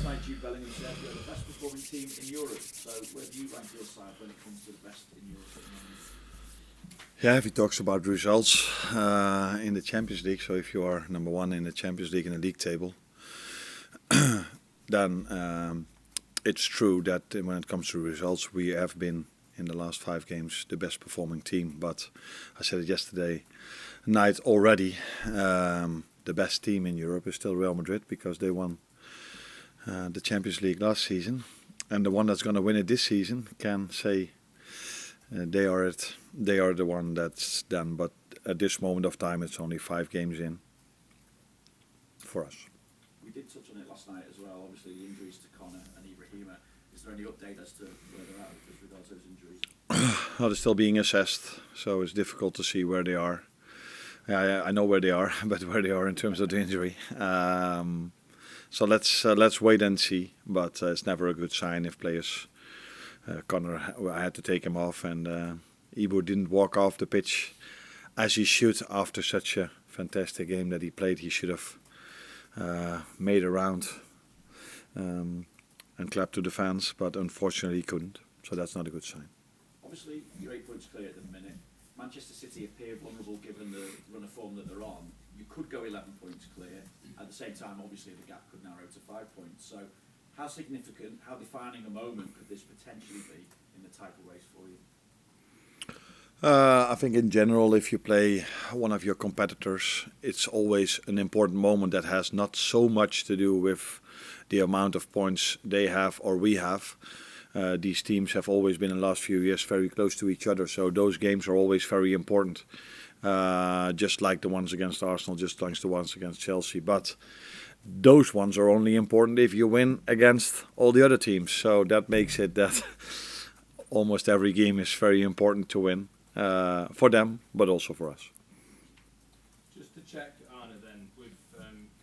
night Jude Bellingham said you're the best performing team in Europe. So where do you rank your side when it comes to the best in Europe at the moment? Yeah, if he talks about results in the Champions League, so if you are number one in the Champions League in the league table, then it's true that when it comes to results, we have been in the last 5 games the best performing team. But I said it yesterday night already, the best team in Europe is still Real Madrid because they won the Champions League last season, and the one that's going to win it this season can say they are the one that's done. But at this moment of time, it's only 5 games in for us. We did touch on it last night as well. Obviously, the injuries to Connor and Ibrahima. Is there any update as to where they're at with regards to those injuries? Well, they're still being assessed, so it's difficult to see where they are. I know where they are, but where they are in terms of the injury. So let's wait and see. But it's never a good sign if players. Connor, I had to take him off, and Ibo didn't walk off the pitch as he should after such a fantastic game that he played. He should have made a round and clapped to the fans, but unfortunately he couldn't. So that's not a good sign. Obviously, you're 8 points clear at the minute. Manchester City appear vulnerable given the run of form that they're on. You could go 11 points clear. At the same time, obviously, the gap could narrow to 5 points. So how significant, how defining a moment could this potentially be in the title race for you? I think in general, if you play one of your competitors, it's always an important moment that has not so much to do with the amount of points they have or we have. These teams have always been in the last few years very close to each other, so those games are always very important. Just like the ones against Arsenal, just like the ones against Chelsea. But those ones are only important if you win against all the other teams. So that makes it that almost every game is very important to win for them, but also for us. Just to check, Arne, then, with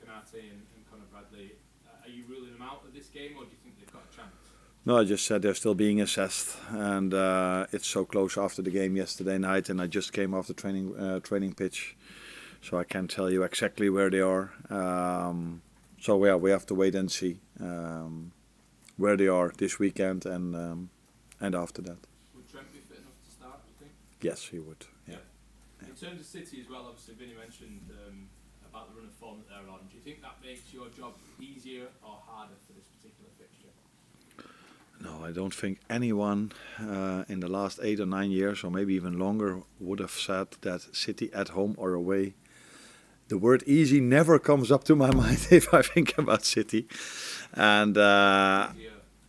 Konate and Conor Bradley, are you ruling them out of this game, or do you think they've got a chance? No, I just said they're still being assessed, and it's so close after the game yesterday night, and I just came off the training pitch, so I can't tell you exactly where they are. So yeah, we have to wait and see where they are this weekend and after that. Would Trent be fit enough to start, do you think? Yes, he would. Yeah. In terms of City as well, obviously Vinny mentioned about the run of form that they're on. Do you think that makes your job easier or harder for this particular fixture? No, I don't think anyone in the last 8 or 9 years, or maybe even longer, would have said that City at home or away. The word easy never comes up to my mind if I think about City. And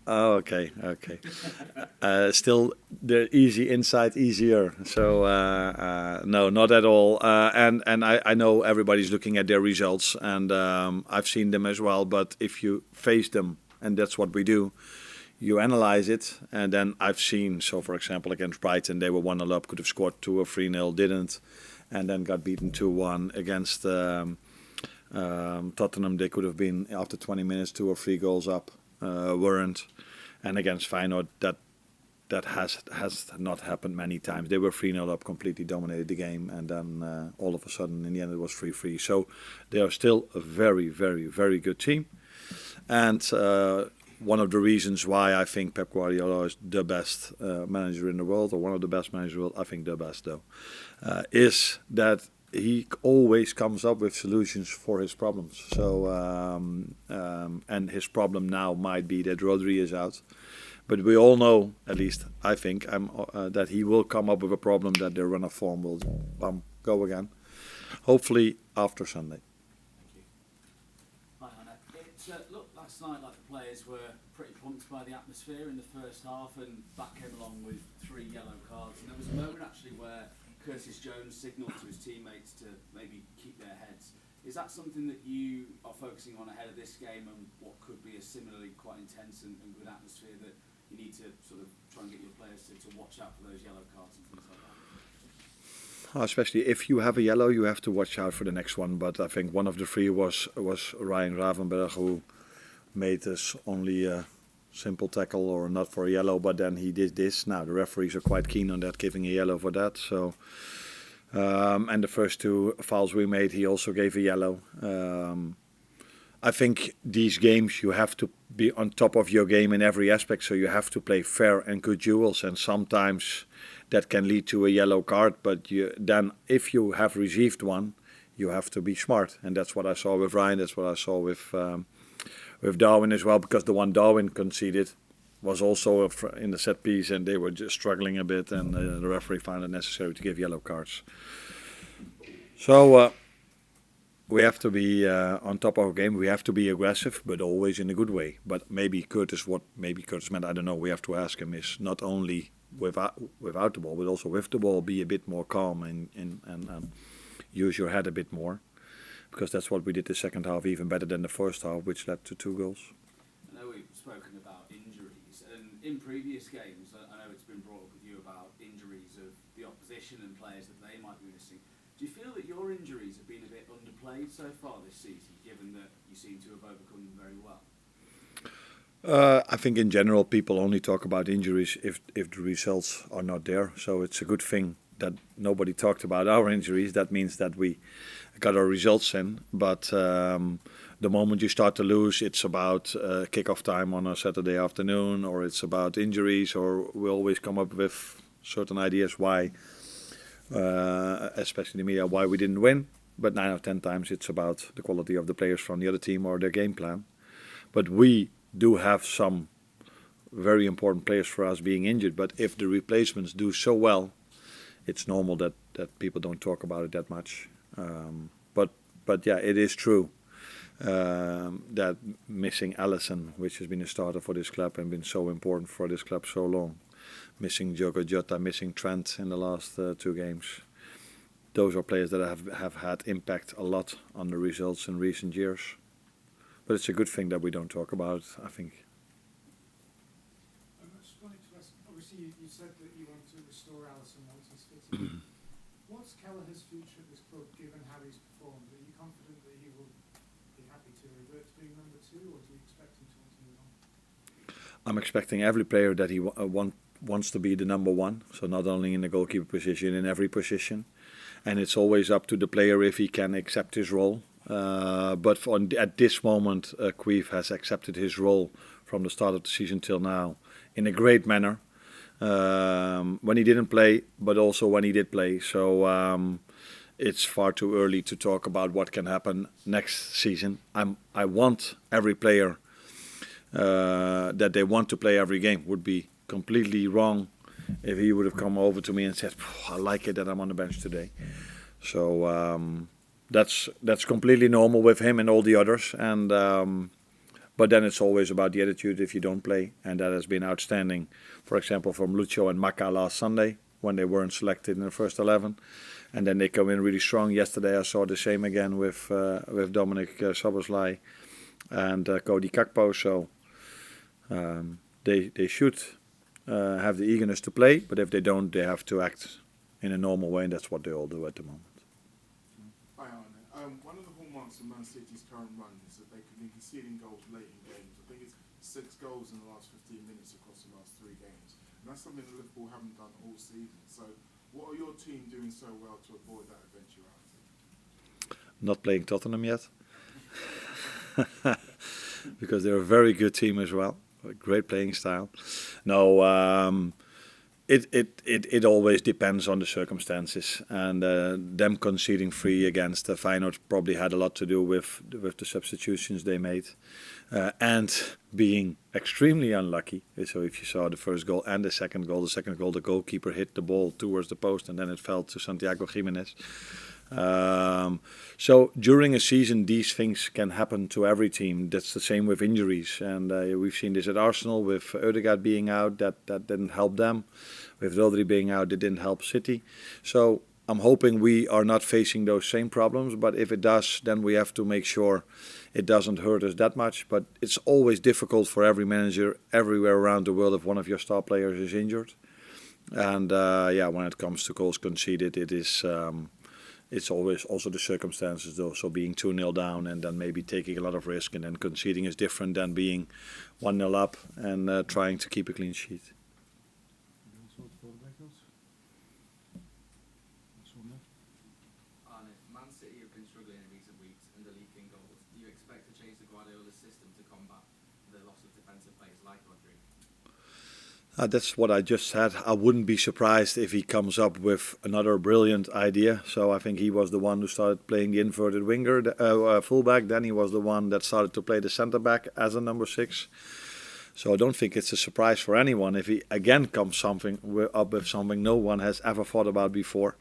okay. Still, they're easy inside, easier. So no, not at all. And I know everybody's looking at their results, and I've seen them as well. But if you face them, and that's what we do, you analyze it, and then I've seen, so for example, against Brighton, they were 1-0 up, could have scored 2 or 3-0, didn't, and then got beaten 2-1. Against Tottenham, they could have been, after 20 minutes, 2 or 3 goals up, weren't. And against Feyenoord, that has not happened many times. They were 3-0 up, completely dominated the game, and then all of a sudden, in the end, it was 3-3. So they are still a very, very, very good team. And one of the reasons why I think Pep Guardiola is the best manager in the world, or one of the best managers in the world, I think the best though, is that he always comes up with solutions for his problems. So, and his problem now might be that Rodri is out. But we all know, at least I think, that he will come up with a problem that their run of form will go again. Hopefully after Sunday. Hi, Arne. It looked last night like the players were pretty pumped by the atmosphere in the first half, and that came along with 3 yellow cards. And there was a moment actually where Curtis Jones signalled to his teammates to maybe keep their heads. Is that something that you are focusing on ahead of this game, and what could be a similarly quite intense and good atmosphere that you need to sort of try and get your players to watch out for those yellow cards and things like that? Especially if you have a yellow, you have to watch out for the next one. But I think one of the 3 was Ryan Gravenberch, who made us only a simple tackle or not for a yellow, but then he did this. Now the referees are quite keen on that, giving a yellow for that. So, and the first 2 fouls we made, he also gave a yellow. I think these games you have to be on top of your game in every aspect, so you have to play fair and good duels, and sometimes that can lead to a yellow card, but then if you have received one, you have to be smart, and that's what I saw with Ryan, that's what I saw with Darwin as well, because the one Darwin conceded was also in the set piece, and they were just struggling a bit, and the referee found it necessary to give yellow cards. So we have to be on top of our game. We have to be aggressive, but always in a good way. But maybe Curtis meant, I don't know, we have to ask him, is not only without the ball, but also with the ball, be a bit more calm and use your head a bit more. Because that's what we did the second half even better than the first half, which led to 2 goals. I know we've spoken about injuries, and in previous games, I know it's been brought up with you about injuries of the opposition and players that they might be missing. Do you feel that your injuries have been a bit underplayed so far this season, given that you seem to have overcome them very well? I think in general people only talk about injuries if the results are not there. So it's a good thing that nobody talked about our injuries. That means that we got our results in. But the moment you start to lose, it's about kick-off time on a Saturday afternoon, or it's about injuries, or we always come up with certain ideas why, especially the media, why we didn't win. But 9 out of 10 times it's about the quality of the players from the other team or their game plan. But we do have some very important players for us being injured. But if the replacements do so well, it's normal that people don't talk about it that much. But yeah, it is true that missing Alisson, which has been a starter for this club and been so important for this club so long, missing Diogo Jota, missing Trent in the last 2 games, those are players that have had impact a lot on the results in recent years. But it's a good thing that we don't talk about it, I think. I just wanted to ask, obviously you said that you want to restore Alisson once he's fitted. What's Kelleher's future at this club, given how he's performed? Are you confident that he will be happy to revert to being number 2, or do you expect him to want to move on? I'm expecting every player that he wants to be the number 1, so not only in the goalkeeper position, in every position. And it's always up to the player if he can accept his role. But at this moment, Queef has accepted his role from the start of the season till now in a great manner. When he didn't play, but also when he did play. So it's far too early to talk about what can happen next season. I want every player that they want to play every game. Would be completely wrong if he would have come over to me and said, I like it that I'm on the bench today. So that's completely normal with him and all the others. And but then it's always about the attitude if you don't play, and that has been outstanding. For example, from Lucho and Maka last Sunday when they weren't selected in the first 11, and then they come in really strong. Yesterday I saw the same again with Dominic Szoboszlai and Cody Kakpo. So they should have the eagerness to play, but if they don't, they have to act in a normal way, and that's what they all do at the moment. Hi, Arne. One of the hallmarks of Man City's current run is that they can be conceding goals late in games. I think it's 6 goals in the last 15 minutes across the last 3 games. And that's something that Liverpool haven't done all season. So what are your team doing so well to avoid that eventuality? Not playing Tottenham yet. Because they're a very good team as well. A great playing style. No, It always depends on the circumstances, and them conceding 3 against Feyenoord probably had a lot to do with the substitutions they made, and being extremely unlucky. So if you saw the first goal and the second goal, the goalkeeper hit the ball towards the post and then it fell to Santiago Giménez. So during a season, these things can happen to every team. That's the same with injuries, and we've seen this at Arsenal with Ødegaard being out. That didn't help them. With Rodri being out, it didn't help City. So I'm hoping we are not facing those same problems. But if it does, then we have to make sure it doesn't hurt us that much. But it's always difficult for every manager everywhere around the world if one of your star players is injured. And when it comes to goals conceded, it is. It's always also the circumstances, though. So being 2-0 down and then maybe taking a lot of risk and then conceding is different than being 1-0 up and trying to keep a clean sheet. Arne, Man City have been struggling in recent weeks under leaking goals. Do you expect to change the Guardiola system to combat the loss of defensive players like Rodri? That's what I just said. I wouldn't be surprised if he comes up with another brilliant idea. So I think he was the one who started playing the inverted winger, fullback. Then he was the one that started to play the centre back as a number 6. So I don't think it's a surprise for anyone if he again comes up with something no one has ever thought about before,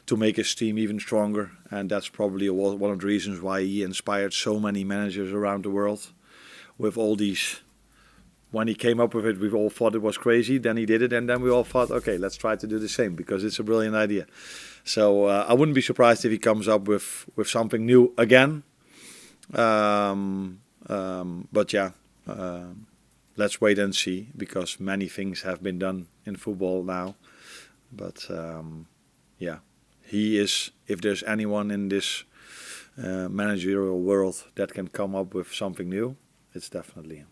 to make his team even stronger. And that's probably one of the reasons why he inspired so many managers around the world with all these. When he came up with it, we all thought it was crazy. Then he did it, and then we all thought, okay, let's try to do the same because it's a brilliant idea. So I wouldn't be surprised if he comes up with something new again. But yeah, let's wait and see, because many things have been done in football now. But yeah, he is. If there's anyone in this managerial world that can come up with something new, it's definitely him.